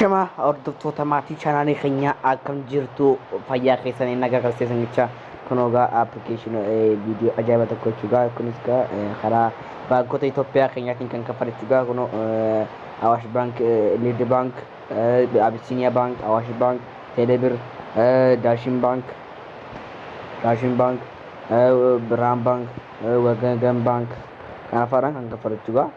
Shama hordoftoota maatii chaanaalii keenya akkam jirtu fayyaa keessanii nagaa qabsiisan jecha kunoogaa appilikeeshinii viidiyoo ajaa'iba tokko jechuudha. Kunis karaa baankota Itoophiyaa keenyaatiin kan kaffalachuudha. Kun Awaash Bank, Niid Bank, Abisiiniyaa Bank, Awaash Bank, Teelebir, Daashin Bank, Birhaan Bank, Wagagan Bank kana faadhaan kan kaffalachuudha.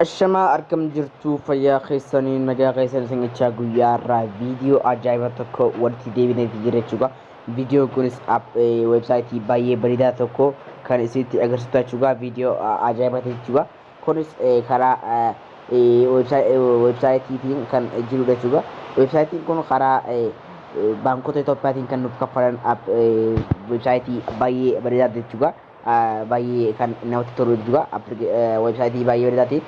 Shama arkam jirtu fayyaa keessanii nagaa keessanii singachaa guyyaa irraa viidiyoo ajaa'iba tokko walitti deebinee jira jechuudha. Viidiyoo kunis websaayitii baay'ee bareedaa tokko kan isinitti agarsiisu jechuudha. Viidiyoo ajaa'iba jechuudha. Kunis karaa websaayitiitiin kan jirudha jechuudha. Websaayitiin kun karaa baankota Itoophiyaatiin kan nuuf kaffalan websaayitii baay'ee bareedaa jechuudha. Baay'ee kan namatti tolu juga websaayitii baay'ee bareedaati.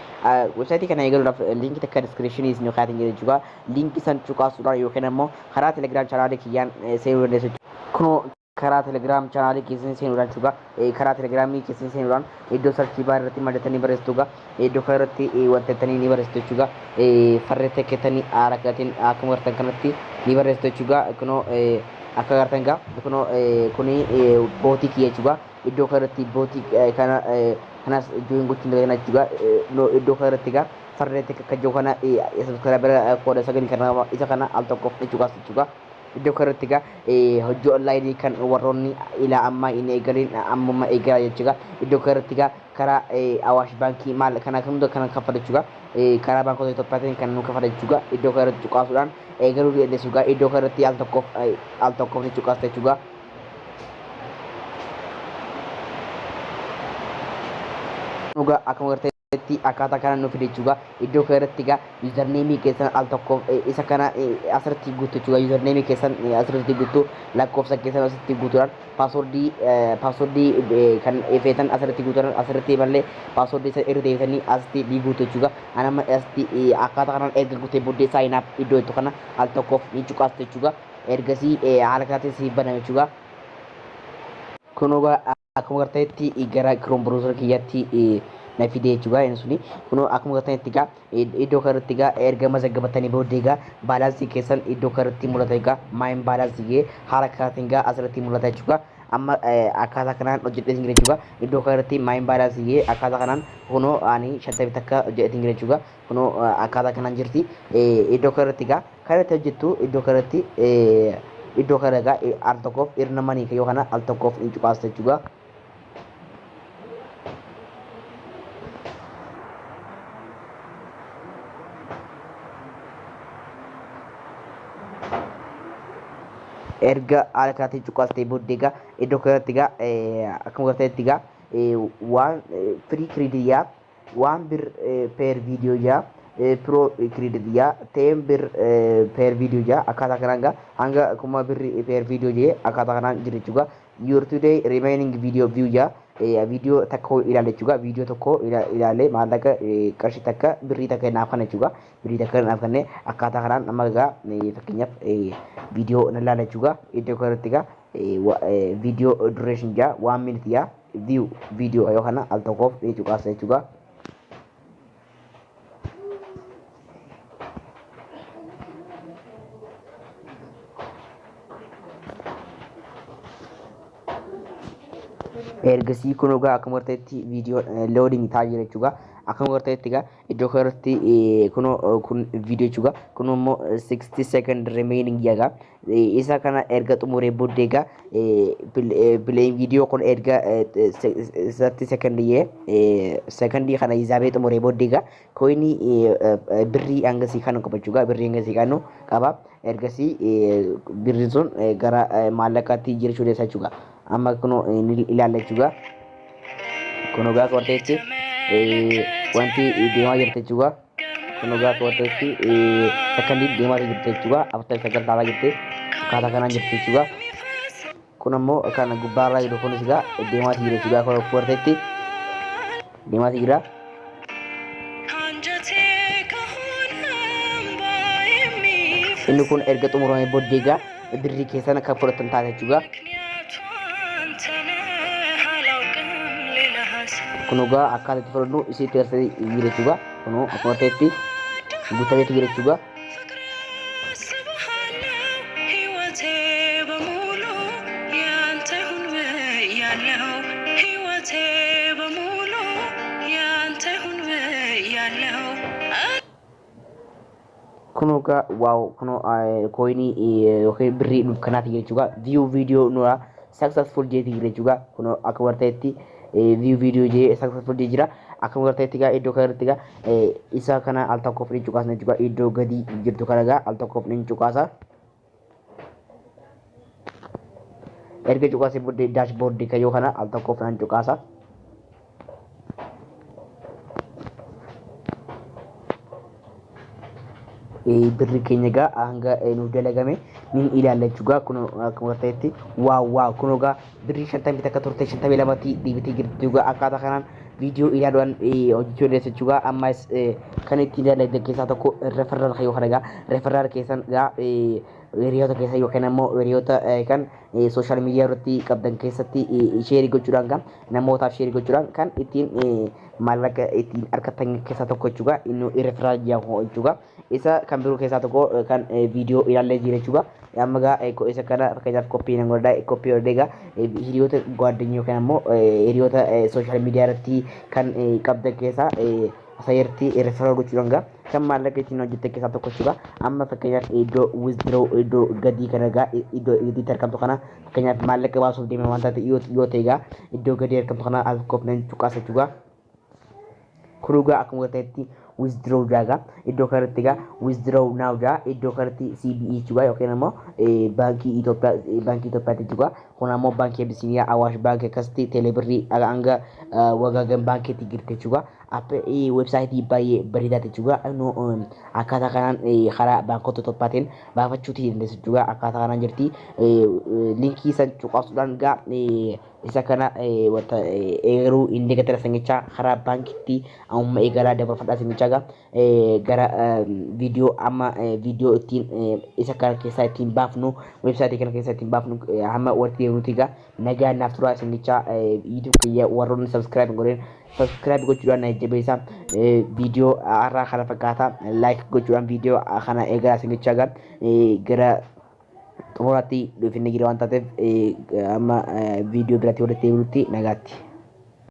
Websaayitii kana eegaluudhaaf liinkii takka diskiripshinii isin kaatiin jira juga. Liinkii san cuqaasuudhaan yookiin immoo karaa telegiraam chaanaalii kiyyaan seenuu dandeessu. Kunoo karaa telegiraam chaanaalii keessan seenuudhaan juga. Karaa telegiraamii keessan seenuudhaan iddoo sarchii baar irratti maddatanii barreessitu juga. Iddoo kana irratti wantootanii ni barreessitu juga. Farreettee keettanii harakaatiin akkuma gartan kanatti ni barreessitu juga. Kunoo akka gartan gaa kunoo kuni bootii kiyya juga. Iddoo kanatti bootii kanas join gochuun danda'an jechuudha. Iddoo kanatti egaa farreetti akka jiru kana subscriber kooda sagalii kana isa kana al tokkoof jechuudha. Iddoo kanatti egaa hojii onlaayinii kan warroonni ilaa ammaa hin eegalin ammuma eegalaa jechuudha. Iddoo kanatti egaa karaa Awaash Baankii maal kana kan hunda kan kaffalachuudha. Karaa baankota Itoophiyaatiin kan nu kaffalachuudha. Iddoo kanatti cuqaasuudhaan eegaluu dandeessuudha. Iddoo kanatti al tokkoof cuqaasta jechuudha. Nuga akkuma garteetti akkaataa kana nuuf fide jechuudha. Iddoo kanatti egaa yuuzarneemii keessan al tokkoof isa kana asirratti guutu jechuudha. Yuuzarneemii keessan asirratti guutu, lakkoofsa keessan asirratti guutuudhaan paaswordii kan feetan asirratti guutuudhaan asirratti malee paaswordii isa irra deebitanii asitti ni guutu jechuudha. Anama asitti akkaataa kanaan erga guutee booddee saayinaaf iddoo itti kana al tokkoof ni cuqaastu jechuudha. Ergasii haala kanaatiin si baname jechuudha. Kunuugaa akkuma garteetti gara Chrome browser kiyyatti na fide jechuudha. Inni suni kunoo akkuma garteetti egaa iddoo kanatti egaa erga mazaggabatanii booddee egaa baalaansii keessan iddoo kanatti mul'ata egaa maayin baalaansii haala kanaatiin egaa asirratti mul'ata jechuudha. Amma akkaataa kanaan hojjedhee jira jechuudha. Iddoo kanatti maayin baalaansii akkaataa kanaan kunoo ani 50 takka hojjedhee jira jechuudha. Kunoo akkaataa kanaan jirti. Iddoo kanatti egaa kanatti hojjettu iddoo kanatti iddoo kana egaa al tokkoof irna manii yoo kana al tokkoof ni cuqaasta jechuudha. Erga haala kanaatiin cuqaastee booddee egaa iddoo kanatti egaa akkuma garteetti egaa waan firii kiriidiyaa waan bir per viidiyoo jaa pro kiriidiyaa teen bir per viidiyoo jaa akkaataa kanaan egaa hanga akkuma birri per viidiyoo jee akkaataa kanaan jira jechuudha. Your today remaining video view jaa viidiyoo takka ilaale jechuudha. Viidiyoo tokko ilaalee maallaqa qarshii takka birrii takka naaf kana jechuudha. Birrii takka naaf kannee akkaataa kanaan amma egaa fakkeenyaaf viidiyoo na ilaala jechuudha. Iddoo kanatti egaa viidiyoo duration jaa 1 minute jaa view viidiyoo yoo kana al tokkoof cuqaasta jechuudha. Ergasii kun egaa akkuma garteetti viidiyoo loading ta'aa jira jechuudha. Akkuma garteetti egaa iddoo kanatti kun viidiyoo jechuudha. Kun immoo 60 second remaining jedha. Isa kana erga xumuree booddee egaa playing viidiyoo kun erga 30 secondii kana isaabee xumuree booddee egaa koinii birrii hangasii kan qabu jechuudha. Birrii hangasii kan qaba. Ergasii birriin sun gara maallaqaatti jira jechuudha. Amma kuno ilaalla jechuudha. Kuno gaa qorteetti wanti deemaa jirti jechuudha. Kuno gaa qorteetti sakandii deemaa jirti jechuudha. After sagal taa'aa jirti. Akkaataa kanaan jirti jechuudha. Kun ammoo kan gubbaarraa jiru kunis egaa deemaa jira jechuudha. Kuno qorteetti deemaa jira. Inni kun erga xumuramee booddee egaa birrii keessan akka fudhatan taate jechuudha. kunuga akkaataa itti fudhannu isitti agarsiisa jira jechuudha. Kunoo akkuma ta'etti guutameetti jira jechuudha. Kunuga wow kuno koini yookiin birrii nuuf kanaati jechuudha. View video nura successful jeeti jechuudha. Kuno akka warteetti view video je successful je jira. Akka warteetti gaa iddoo kanatti gaa isa kana al tokko fudhii cuqaasna jechuudha. Iddoo gadi jirtu kana gaa al tokko fudhii cuqaasa. Erga cuqaasee booddee dashboard kayyoo kana al tokko fudhii cuqaasa. Birri keenya gaa hanga nuuf dalagame nin ilaalla jechuudha. Kun akkuma ta'etti waaw kun gaa birri 50 akka turte 52tti dhiibitee jirti jechuudha. Akkaataa kanaan viidiyoo ilaaluudhaan hojjechuu dandeessa jechuudha. Ammas kan ittiin dalagdan keessaa tokko referral kayyoo kana gaa referral keessan gaa hiriyoota keessa yookaan ammoo hiriyoota kan social media irratti qabdan keessatti share gochuudhaan kan namootaaf share gochuudhaan kan ittiin maallaqa ittiin argatan keessaa tokko jechuudha. Inni referral jedhamu jechuudha. Isa kan biroo keessaa tokko kan viidiyoo ilaallee jira jechuudha. Amma gaa isa kana fakkeenyaaf koppii nan godhaa koppii godhee gaa hiriyoota gaaddenya yookaan ammoo hiriyoota social media irratti kan qabdan keessaa sayirti referral gochuudhaan gaa kan maallaqa ittiin hojjette keessaa tokko jechuudha. Amma fakkeenyaaf iddoo withdraw iddoo gadii kana gaa iddoo gadiitti argamtu kana fakkeenyaaf maallaqa baasuuf deemee waan taate yoo ta'e gaa iddoo gadii argamtu kana as koppii cuqaasa jechuudha. Kunuga akkuma ta'etti withdraw jaga iddoo kanatti gaa withdraw now jaa iddoo kanatti CBE jechuudha yookiin ammoo baankii Itoophiyaatti jechuudha. Kun ammoo baankii Abisiiniyaa Awaash baankii akkasitti teelebirrii hanga wagaagan baankiitti jirti jechuudha. Websaayitii baay'ee bareedaati jechuudha. Akkaataa kanaan karaa baankota Itoophiyaatiin baafachuuti dandeessu jechuudha. Akkaataa kanaan jirti linkii san cuqaasuudhaan gaa isa kana wanta eeruu inni gatara sangichaa karaa baankiitti amma eegalaa dabarfadhaa sangichaa gaa gara viidiyoo amma viidiyoo ittiin isa kana keessaa ittiin baafnu websaayitii kana keessaa ittiin baafnu hamma walitti deemnuti gaa nagaa naaf turaa sangichaa YouTube kiyya warroonni subscribe godheen subscribe gochuudhaan na jabeessaa viidiyoo har'aa kana fakkaataa like gochuudhaan viidiyoo kana eegalaa sangichaa gaa gara xumuraatti dhufinne jira waan taateef amma viidiyoo biraatti walitti deebinutti nagaatti.